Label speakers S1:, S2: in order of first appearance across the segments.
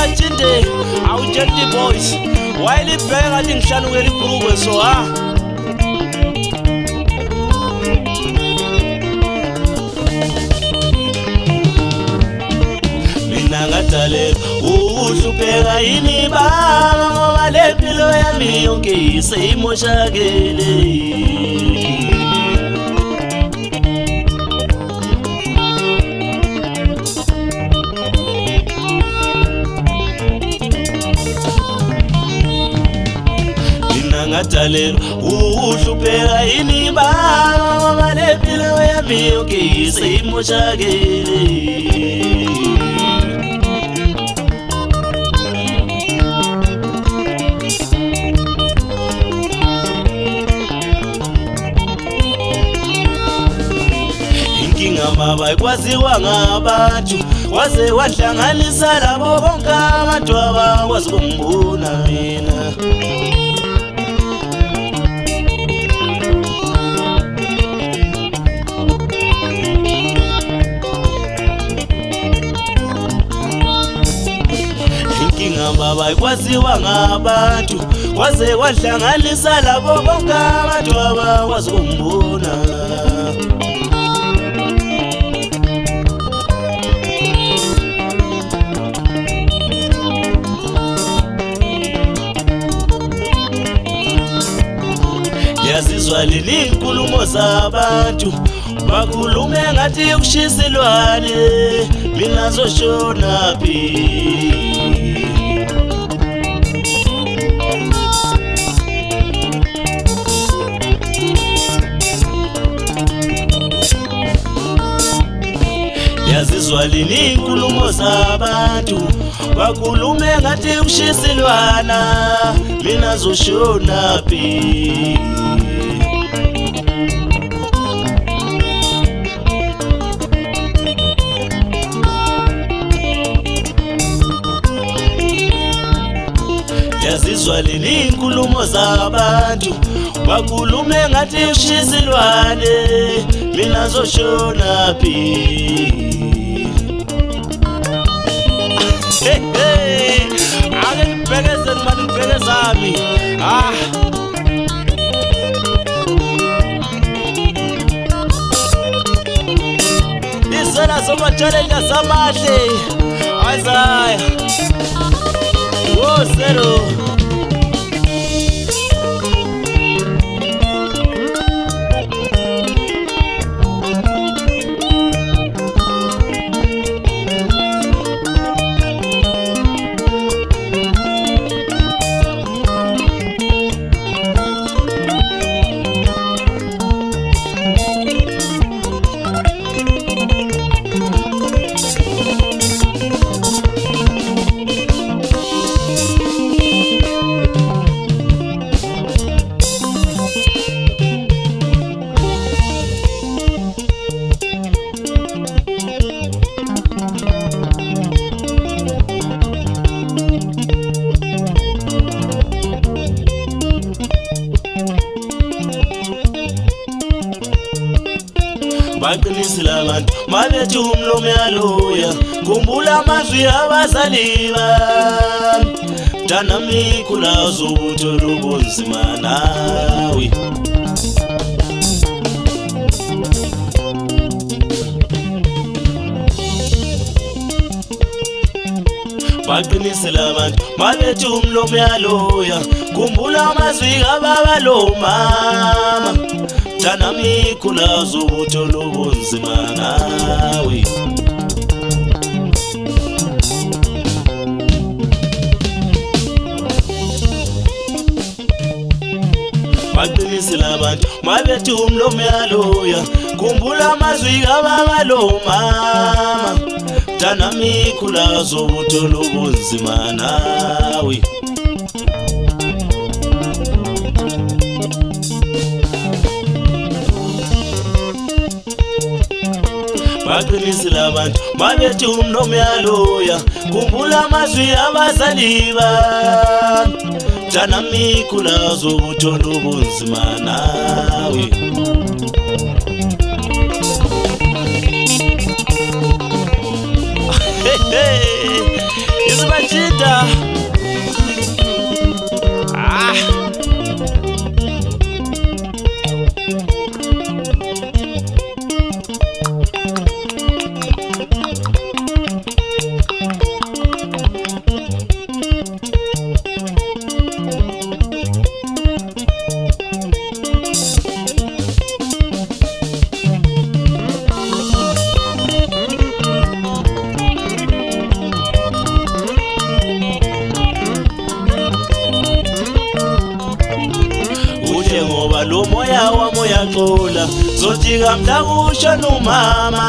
S1: Isibachinde awutshela boys wayelibheka ngathi ngihlanuke libhruku so mina ngadale uhlupheka yini baba lempilo yami yonke isimoshakele ngadalelwa uhlupheka yini baba lempilo yami yonke isimoshakele inkinga maba ikwaziwa ngabantu waze wahlanganisa labo bonke abantu abakwazi ukungibona mina baba ikwaziwa ngabantu waze wahlanganisa labo bonke abantu abakwazi ukungibona yazizwa leli inkulumo zabantu bakhulume ngathi ukushiselwane mina zoshona phi yazizwa lini inkulumo zabantu bakhulume ngathi ukushiselwana mina zoshona phi yazizwa lini inkulumo zabantu bakhulume ngathi ukushiselwane mina zoshona phi ake ngibhekezeni manje ngibhekezami izela zomatshalenja zamahle ayizaya zero baqinisile abantu mabethi umlomo yaloya khumbula amazwi abazali bami mntanami khula uzobuthola ubunzima nawe baqinisile abantu mabethi umlomo yaloya khumbula amazwi ababa lo mama mntanami khula uzobuthola ubunzima nawe baqinisile abantu mabethi umlomo yaloya khumbula amazwi ababa lo mama mntanami khula uzobuthola ubunzima nawe baqinisile abantu mabethi umlomo yaloya khumbula amazwi abazali bami mntanami khula uzobuthola ubunzima nawe Isibachinde madoda. Ngoba lo moya wami uyaxola, zojika mhla kusho nomama,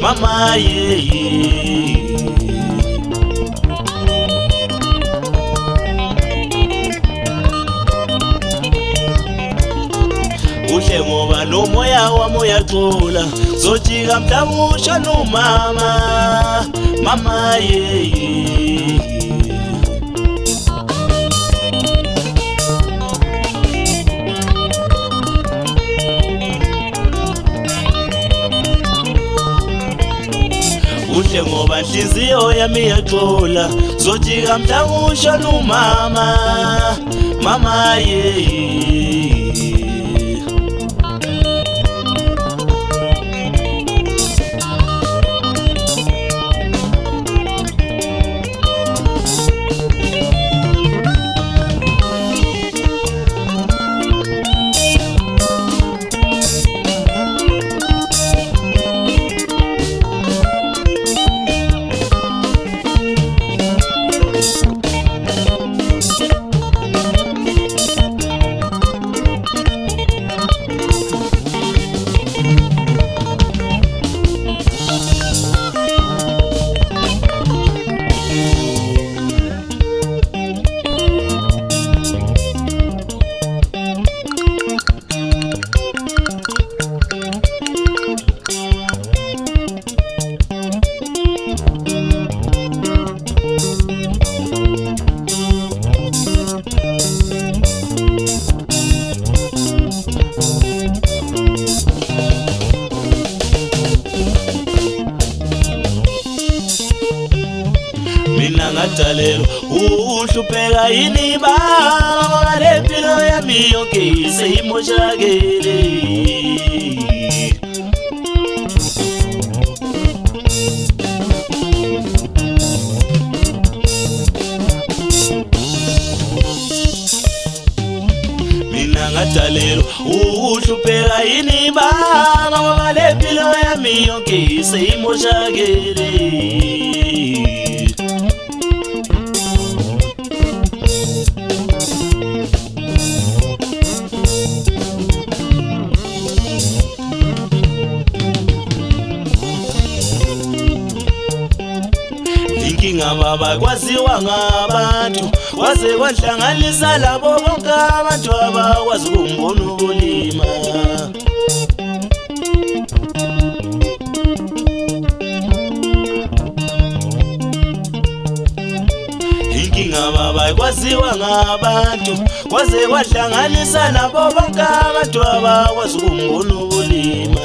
S1: mama yeye. Uhle ngoba lo moya wami uyaxola, zojika mhla kusho nomama, mama yeye. Uhle ngoba nhliziyo yami iyaxola, zojika mhla kusho nomama, mama yeye. Mina ngadalelwa uhlupheka yini baba, le mpilo yami yonke seyimoshakele. Mina ngadalelwa uhlupheka yini baba, le mpilo yami yonke seyimoshakele. Inkinga baba kwaziwa ngabantu, kwaze kwahlanganisa labo bonke abantu abakwazi ukumbona ukulima. Inkinga baba kwaziwa ngabantu, kwaze kwahlanganisa labo bonke abantu abakwazi ukumbona ukulima.